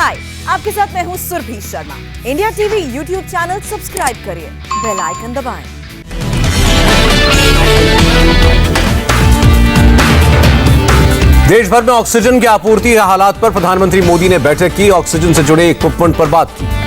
हाय, आपके साथ मैं हूँ Surabhi Sharma. India TV YouTube channel subscribe करिए, बेल आइकन दबाएं। देश भर में ऑक्सीजन की आपूर्ति के हालात पर प्रधानमंत्री मोदी ने बैठक की। ऑक्सीजन से जुड़े इक्विपमेंट पर बात की।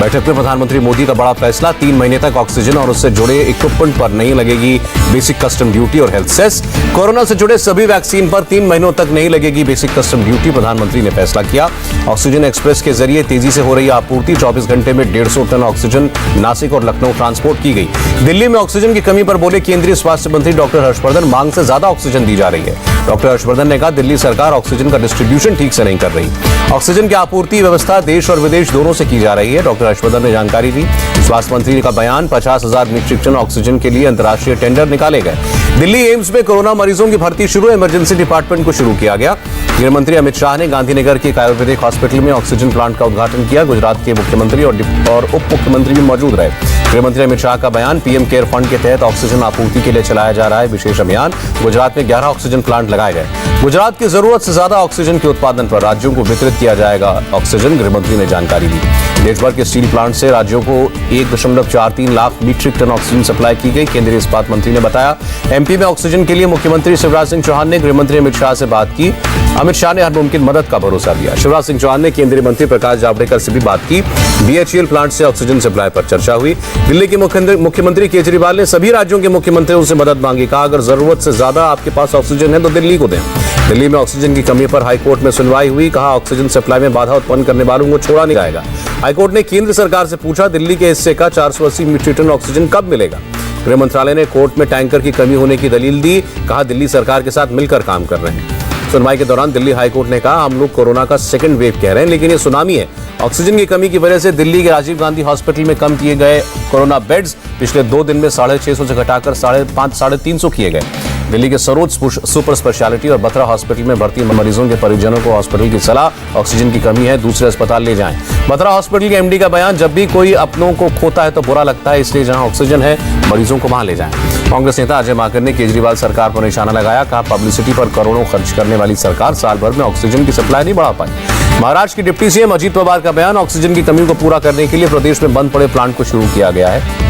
बैठक में प्रधानमंत्री मोदी का बड़ा फैसला, 3 महीने तक ऑक्सीजन और उससे जुड़े इक्विपमेंट पर नहीं लगेगी बेसिक कस्टम ड्यूटी और हेल्थ सेस। कोरोना से जुड़े सभी वैक्सीन पर 3 महीनों तक नहीं लगेगी बेसिक कस्टम ड्यूटी, प्रधानमंत्री ने फैसला किया। ऑक्सीजन एक्सप्रेस के जरिए तेजी से हो रही आपूर्ति, 24 घंटे में 150 टन ऑक्सीजन नासिक और लखनऊ ट्रांसपोर्ट की गई। दिल्ली में ऑक्सीजन की कमी पर बोले केंद्रीय स्वास्थ्य मंत्री डॉक्टर हर्षवर्धन, मांग से ज्यादा ऑक्सीजन दी जा रही है। डॉक्टर हर्षवर्धन ने कहा, दिल्ली सरकार ऑक्सीजन का डिस्ट्रीब्यूशन ठीक से नहीं कर रही। ऑक्सीजन की आपूर्ति व्यवस्था देश और विदेश दोनों से की जा रही है। डॉक्टर हर्षवर्धन ने जानकारी दी। स्वास्थ्य मंत्री का बयान, 50,000 मीट्रिक टन ऑक्सीजन के लिए अंतर्राष्ट्रीय टेंडर निकाले गए। दिल्ली एम्स में कोरोना मरीजों की भर्ती शुरू, इमरजेंसी डिपार्टमेंट को शुरू किया गया। गृह मंत्री अमित शाह ने गांधीनगर के एक आयुर्वेदिक हॉस्पिटल में ऑक्सीजन प्लांट का उद्घाटन किया। गुजरात के मुख्यमंत्री और उप मुख्यमंत्री भी मौजूद रहे। गृह मंत्री अमित शाह का बयान, पीएम केयर फंड के तहत ऑक्सीजन आपूर्ति के लिए चलाया जा रहा है विशेष अभियान। गुजरात में 11 ऑक्सीजन प्लांट लगाए गए। गुजरात की जरूरत से ज्यादा ऑक्सीजन के उत्पादन पर राज्यों को वितरित किया जाएगा ऑक्सीजन, गृह मंत्री ने जानकारी दी। देश भर के स्टील प्लांट से राज्यों को 1.43 lakh metric ton oxygen supply की गई। केंद्रीय इस्पात मंत्री ने बताया, एमपी में ऑक्सीजन के लिए मुख्यमंत्री शिवराज सिंह चौहान ने गृह मंत्री अमित शाह से बात की। अमित शाह ने हर मुमकिन मदद का भरोसा दिया। शिवराज सिंह चौहान ने केंद्रीय मंत्री प्रकाश जावड़ेकर से भी बात की। बीएचईएल प्लांट से ऑक्सीजन सप्लाई पर चर्चा हुई। दिल्ली के मुख्यमंत्री केजरीवाल ने सभी राज्यों के मुख्यमंत्रियों से मदद मांगी। कहा, अगर जरूरत से ज्यादा आपके पास ऑक्सीजन है तो दिल्ली को दें। दिल्ली में ऑक्सीजन की कमी पर हाईकोर्ट में सुनवाई हुई। कहा, ऑक्सीजन सप्लाई में बाधा उत्पन्न करने वालों को छोड़ा नहीं जाएगा। हाईकोर्ट ने केंद्र सरकार से पूछा, दिल्ली के हिस्से का 480 मीट्रिक टन ऑक्सीजन कब मिलेगा। गृह मंत्रालय ने कोर्ट में टैंकर की कमी होने की दलील दी। कहा, दिल्ली सरकार के साथ मिलकर काम कर रहे हैं। सुनवाई के दौरान दिल्ली हाईकोर्ट ने कहा, हम लोग कोरोना का सेकंड वेव कह रहे हैं, लेकिन ये सुनामी है। ऑक्सीजन की कमी की वजह से दिल्ली के राजीव गांधी हॉस्पिटल में कम किए गए कोरोना बेड्स पिछले 2 दिन में 650 से घटाकर 350 किए गए। दिल्ली के सरोज सुपर स्पेशलिटी और बत्रा हॉस्पिटल में भर्ती मरीजों के परिजनों को हॉस्पिटल की सलाह, ऑक्सीजन की कमी है, दूसरे अस्पताल ले जाएं। बत्रा हॉस्पिटल के एमडी का बयान, जब भी कोई अपनों को खोता है तो बुरा लगता है, इसलिए जहां ऑक्सीजन है मरीजों को वहां ले जाएं। कांग्रेस नेता अजय माकन ने केजरीवाल सरकार पर निशाना लगाया। कहा, पब्लिसिटी पर करोड़ों खर्च करने वाली सरकार साल भर में ऑक्सीजन की सप्लाई नहीं बढ़ा पाई। महाराष्ट्र की डिप्टी सीएम अजीत पवार का बयान, ऑक्सीजन की कमी को पूरा करने के लिए प्रदेश में बंद पड़े प्लांट को शुरू किया गया है।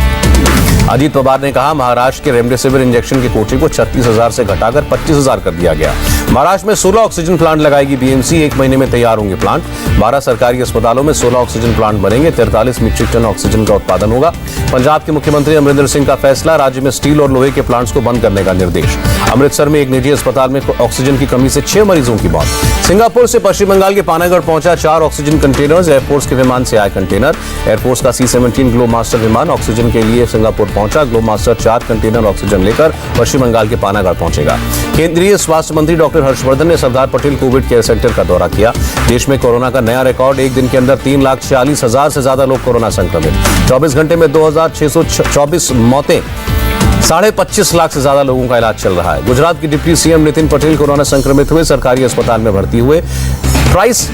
अजीत पवार ने कहा, महाराष्ट्र के रेमडेसिविर इंजेक्शन की कोटे को 36,000 से घटाकर 25,000 कर दिया गया। महाराष्ट्र में 16 ऑक्सीजन प्लांट लगाएगी बीएमसी, 1 महीने में तैयार होंगे प्लांट। 12 सरकारी अस्पतालों में 16 ऑक्सीजन प्लांट बनेंगे, 43 मीट्रिक टन ऑक्सीजन का उत्पादन होगा। पंजाब के मुख्यमंत्री अमरिंदर सिंह का फैसला, राज्य में स्टील और लोहे के प्लांट्स को बंद करने का निर्देश। अमृतसर में एक निजी अस्पताल में ऑक्सीजन की कमी से 6 मरीजों की मौत। सिंगापुर से पश्चिम बंगाल के पानागढ़ पहुंचा 4 ऑक्सीजन कंटेनर्स, एयरफोर्स के विमान से आए कंटेनर। एयरफोर्स का C-17 ग्लोब मास्टर विमान ऑक्सीजन के लिए सिंगापुर पहुंचा। ग्लोब मास्टर 4 कंटेनर ऑक्सीजन लेकर पश्चिम बंगाल के पानागढ़ पहुंचेगा। केंद्रीय स्वास्थ्य मंत्री डॉक्टर हर्षवर्धन ने Sardar Patel Covid care centre का दौरा किया। देश में कोरोना का नया रिकॉर्ड, एक दिन के अंदर 3,46,000 से ज्यादा लोग कोरोना संक्रमित। 24 घंटे में 2,624 मौतें, 25.5 लाख से ज्यादा लोगों का इलाज चल रहा है। गुजरात की deputy CM Nitin Patel corona संक्रमित हुए, सरकारी अस्पताल में भर्ती हुए। प्राइस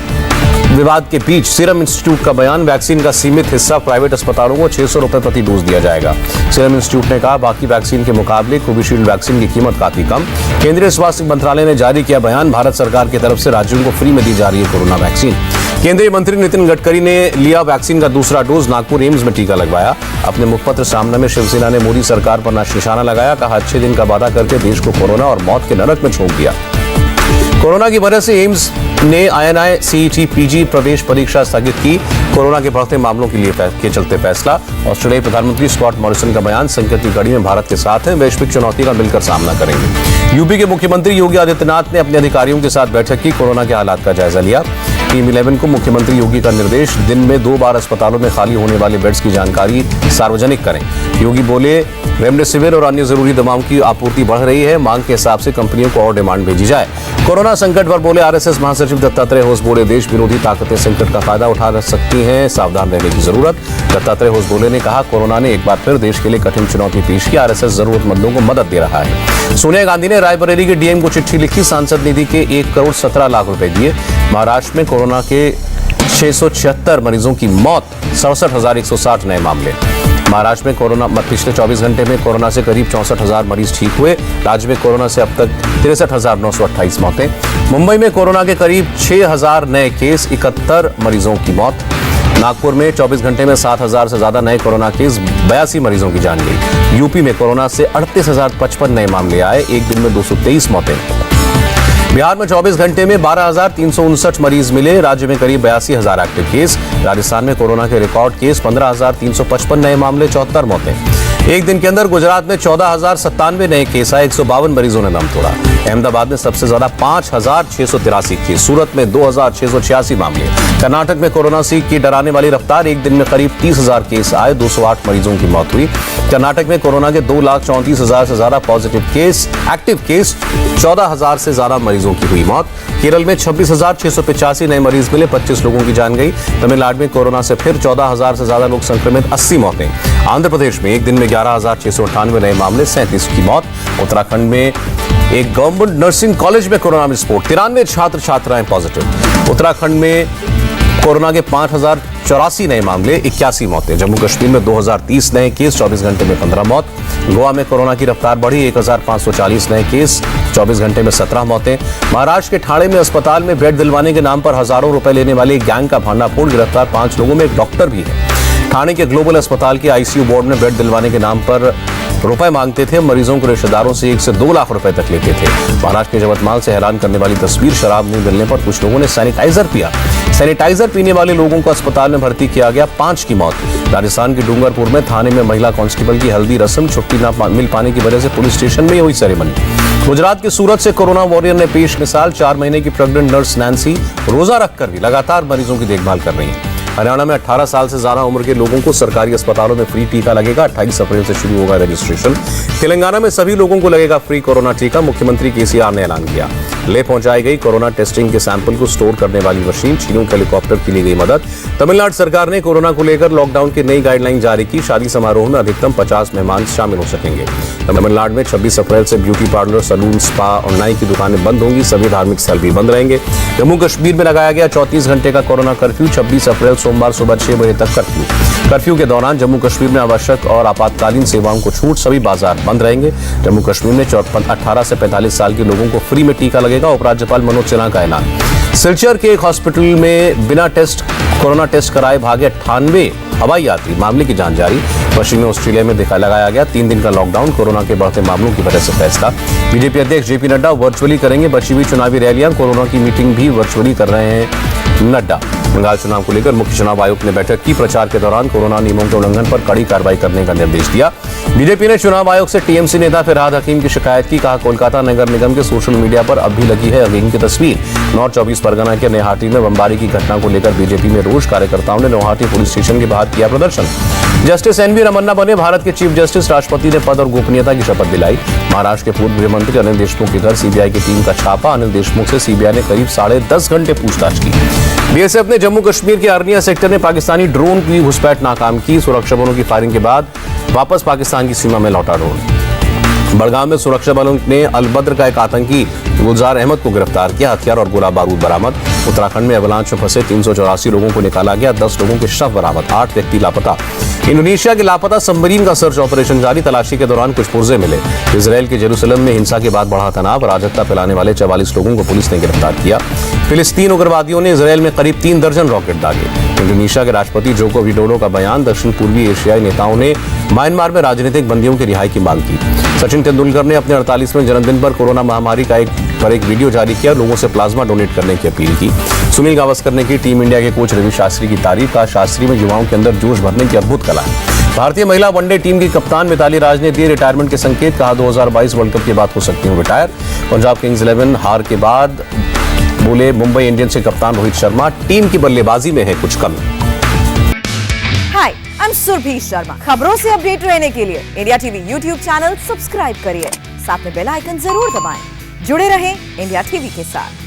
विवाद के बीच सीरम इंस्टीट्यूट का बयान, वैक्सीन का सीमित हिस्सा प्राइवेट अस्पतालों को 600 रुपए प्रति डोज दिया जाएगा। सीरम इंस्टीट्यूट ने कहा, बाकी वैक्सीन के मुकाबले कोविशील्ड वैक्सीन की कीमत काफी कम। केंद्रीय स्वास्थ्य मंत्रालय ने जारी किया बयान, भारत सरकार की तरफ से राज्यों को फ्री में दी जा रही है कोरोना वैक्सीन। केंद्रीय मंत्री नितिन गडकरी ने लिया वैक्सीन का दूसरा डोज, नागपुर एम्स में टीका लगवाया। अपने मुखपत्र सामना में शिवसेना ने मोदी सरकार पर निशाना लगाया। कहा, अच्छे दिन का वादा करके देश को कोरोना और मौत के नरक में झोंक दिया। कोरोना की वजह से एम्स ने INI CET PG प्रवेश परीक्षा स्थगित की। कोरोना के बढ़ते मामलों के चलते फैसला। ऑस्ट्रेलियाई प्रधानमंत्री स्कॉट मॉरिसन का बयान, संकट की घड़ी में भारत के साथ है, वैश्विक चुनौती का मिलकर सामना करेंगे। यूपी के मुख्यमंत्री योगी आदित्यनाथ ने अपने अधिकारियों के साथ बैठक की, कोरोना के हालात का जायजा लिया। टीम 11 को मुख्यमंत्री योगी का निर्देश, दिन में 2 बार अस्पतालों में खाली होने वाले बेड्स की जानकारी सार्वजनिक करें। योगी बोले, रेमडेसिविर और अन्य जरूरी दवाओं की आपूर्ति बढ़ रही है, मांग के हिसाब से कंपनियों को और डिमांड भेजी जाए। कोरोना संकट पर बोले RSS महासचिव दत्तात्रेय होस, बोले देश विरोधी ताकतें संकट का फायदा उठा सकती हैं, सावधान रहने की जरूरत। दत्तात्रेय होस बोले ने कहा, कोरोना ने एक बार फिर देश के लिए कठिन चुनौती पेश की, RSS जरूरतमंदों को मदद दे रहा है। सोनिया गांधी ने रायबरेली के डीएम को चिट्ठी लिखी, सांसद निधि के 1 करोड़ 17 लाख रुपए दिए। महाराष्ट्र में कोरोना के 676 मरीजों की मौत, 67,160 नए मामले। महाराष्ट्र में कोरोना पिछले 24 घंटे में कोरोना से करीब 64,000 मरीज ठीक हुए। राज्य में कोरोना से अब तक 63,928 मौतें। मुंबई में कोरोना के करीब 6,000 नए केस, 71 मरीजों की मौत। नागपुर में 24 घंटे में 7,000 से ज्यादा नए कोरोना केस, 82 मरीजों की जान गई। यूपी में कोरोना से 38,055 नए मामले आए, एक दिन में 223 मौतें। बिहार में 24 घंटे में 12,359 मरीज मिले, राज्य में करीब 82,000 एक्टिव केस। राजस्थान में कोरोना के रिकॉर्ड केस, 15,355 नए मामले, 74 मौतें। एक दिन के अंदर गुजरात में 14,097 नए केस आए, 152 मरीजों ने दम तोड़ा। अहमदाबाद में सबसे ज्यादा 5,683 केस, सूरत में 2,686 मामले। कर्नाटक में कोरोना की डराने वाली रफ्तार, एक दिन में करीब 30,000 केस आए, 208 मरीजों की मौत हुई। कर्नाटक में कोरोना के 2,34,000 से ज्यादा पॉजिटिव केस, एक्टिव केस, 14,000 से ज्यादा मरीजों की हुई मौत। केरल में 26,685 नए मरीज मिले, 25 लोगों की जान गई। तमिलनाडु में कोरोना से फिर 14,000 से ज्यादा लोग संक्रमित, 80 मौतें। आंध्र प्रदेश में एक दिन में 11,698 नए मामले, 37 की मौत। उत्तराखंड में एक गवर्नमेंट नर्सिंग कॉलेज में कोरोना विस्फोट, 93 छात्र छात्राएं पॉजिटिव। उत्तराखंड में कोरोना के 5,084 नए मामले, 81 मौतें। जम्मू कश्मीर में 2,030 नए केस, 24 घंटे में 15 मौत। गोवा में कोरोना की रफ्तार बढ़ी, 1,540 नए केस, 24 घंटे में 17 मौतें। महाराष्ट्र के ठाणे में अस्पताल में बेड दिलवाने के नाम पर हजारों रुपए लेने वाले एक गैंग का भांडाफोड़, गिरफ्तार 5 लोगों में एक डॉक्टर भी है। ठाणे के ग्लोबल अस्पताल के आईसीयू बोर्ड में बेड दिलवाने के नाम पर रुपए मांगते थे, मरीजों को रिश्तेदारों से 1 से 2 लाख रुपए तक लेते थे। महाराष्ट्र के जवतमाल से हैरान करने वाली तस्वीर, शराब नहीं मिलने पर कुछ लोगों ने सैनिटाइजर पिया। सैनिटाइजर पीने वाले लोगों को अस्पताल में भर्ती किया गया, 5 की मौत। राजस्थान के डूंगरपुर में थाने में महिला कांस्टेबल की हल्दी रस्म, छुट्टी न मिल पाने की वजह से पुलिस स्टेशन में हुई सेरेमनी। गुजरात के सूरत से कोरोना वॉरियर ने पेश मिसाल, 4 महीने की प्रेग्नेंट नर्स नैन्सी रोजा रखकर भी लगातार मरीजों की देखभाल कर रही है। हरियाणा में 18 साल से ज्यादा उम्र के लोगों को सरकारी अस्पतालों में फ्री टीका लगेगा, 28 अप्रैल से शुरू होगा रजिस्ट्रेशन। तेलंगाना में सभी लोगों को लगेगा फ्री कोरोना टीका, मुख्यमंत्री केसीआर ने ऐलान किया। ले पहुंचाई गई कोरोना टेस्टिंग के सैंपल को स्टोर करने वाली मशीन, चीनों के हेलीकॉप्टर की ली गई मदद। तमिलनाडु सरकार ने कोरोना को लेकर लॉकडाउन की नई गाइडलाइन जारी की, शादी समारोह में अधिकतम 50 मेहमान शामिल हो सकेंगे। तमिलनाडु में 26 अप्रैल से ब्यूटी पार्लर, सलून, स्पा और नाई की दुकानें बंद होंगी, सभी धार्मिक स्थल भी बंद रहेंगे। जम्मू कश्मीर में लगाया गया 34 घंटे का कोरोना कर्फ्यू, 26 अप्रैल सोमवार सुबह 6 बजे तक कर्फ्यू के दौरान जम्मू कश्मीर में आवश्यक और आपातकालीन सेवाओं को छूट, सभी बाजार बंद रहेंगे। जम्मू कश्मीर में 18 से 45 साल के लोगों को फ्री में टीका लगेगा, उपराज्यपाल मनोज सिन्हा का ऐलान। सिलचर के एक हॉस्पिटल में बिना कोरोना टेस्ट कराए भागे 98 हवाई यात्री, मामले की जांच जारी। पश्चिमी ऑस्ट्रेलिया में लगाया गया 3 दिन का लॉकडाउन, कोरोना के बढ़ते मामलों की वजह से फैसला। बीजेपी अध्यक्ष जेपी नड्डा वर्चुअली करेंगे बची हुई चुनावी रैलियां, कोरोना की मीटिंग भी वर्चुअली कर रहे हैं नड्डा। बंगाल चुनाव को लेकर मुख्य चुनाव आयुक्त ने बैठक की, प्रचार के दौरान कोरोना नियमों के उल्लंघन पर कड़ी कार्रवाई करने का निर्देश दिया। बीजेपी ने चुनाव आयोग से टीएमसी नेता फिरहाद हकीम की शिकायत की, कहा कोलकाता नगर निगम के सोशल मीडिया पर अब भी लगी है अफीम की तस्वीर। नॉर्थ 24 परगना के नौहाटी में बमबारी की घटना को लेकर बीजेपी में रोष, कार्यकर्ताओं ने नौहाटी पुलिस स्टेशन के बाहर किया प्रदर्शन। जस्टिस एनवी रमन्ना बने भारत के चीफ जस्टिस, राष्ट्रपति ने पद और गोपनीयता की शपथ दिलाई। महाराष्ट्र के पूर्व गृह मंत्री अनिल देशमुख के घर सीबीआई की टीम का छापा, अनिल देशमुख से सीबीआई ने करीब 10.5 घंटे पूछताछ की। बीएसएफ ने जम्मू कश्मीर के अरनिया सेक्टर में पाकिस्तानी ड्रोन की घुसपैठ नाकाम की, सुरक्षा बलों की फायरिंग के बाद वापस पाकिस्तान की सीमा में लौटा ड्रोन। बड़गाम में सुरक्षा बलों ने अलबद्र का एक आतंकी गुलजार अहमद को गिरफ्तार किया, हथियार और गोला बारूद बरामद। उत्तराखंड में एवलांच में फंसे 384 लोगों को निकाला गया, 10 लोगों के शव बरामद, 8 व्यक्ति लापता। इंडोनेशिया के लापता सबमरीन का सर्च ऑपरेशन जारी, तलाशी के दौरान कुछ पुर्जे मिले। इजराइल के जेरूसलम में हिंसा के बाद बढ़ा तनाव, अराजकता फैलाने वाले 44 लोगों को पुलिस ने गिरफ्तार किया। फिलिस्तीन उग्रवादियों ने इजराइल में करीब 3 दर्जन रॉकेट दागे। इंडोनेशिया के राष्ट्रपति जोको विडोडो का बयान, दक्षिण पूर्वी एशियाई नेताओं ने म्यांमार में राजनीतिक बंदियों की रिहाई की मांग की। सचिन तेंदुलकर ने अपने 48वें जन्मदिन पर कोरोना महामारी का एक वीडियो जारी किया, लोगों से प्लाज्मा डोनेट करने की अपील की। सुनील गावस्कर ने की टीम इंडिया के कोच रवि शास्त्री की तारीफ, कहा शास्त्री में युवाओं के अंदर जोश भरने की अद्भुत कला है। भारतीय महिला वनडे टीम की कप्तान मिताली राज ने दिए रिटायरमेंट के संकेत, कहा 2022 वर्ल्ड कप के बाद हो सकती हूं रिटायर। पंजाब किंग्स 11 हार के बाद बोले मुंबई इंडियंस के कप्तान रोहित शर्मा, टीम की बल्लेबाजी में है कुछ कमी। हाय, आई एम सुरभि शर्मा। खबरों से अपडेट रहने के लिए India TV YouTube channel subscribe करिए, साथ में बेल आइकन जरूर दबाएं। जुड़े रहें इंडिया टीवी के साथ।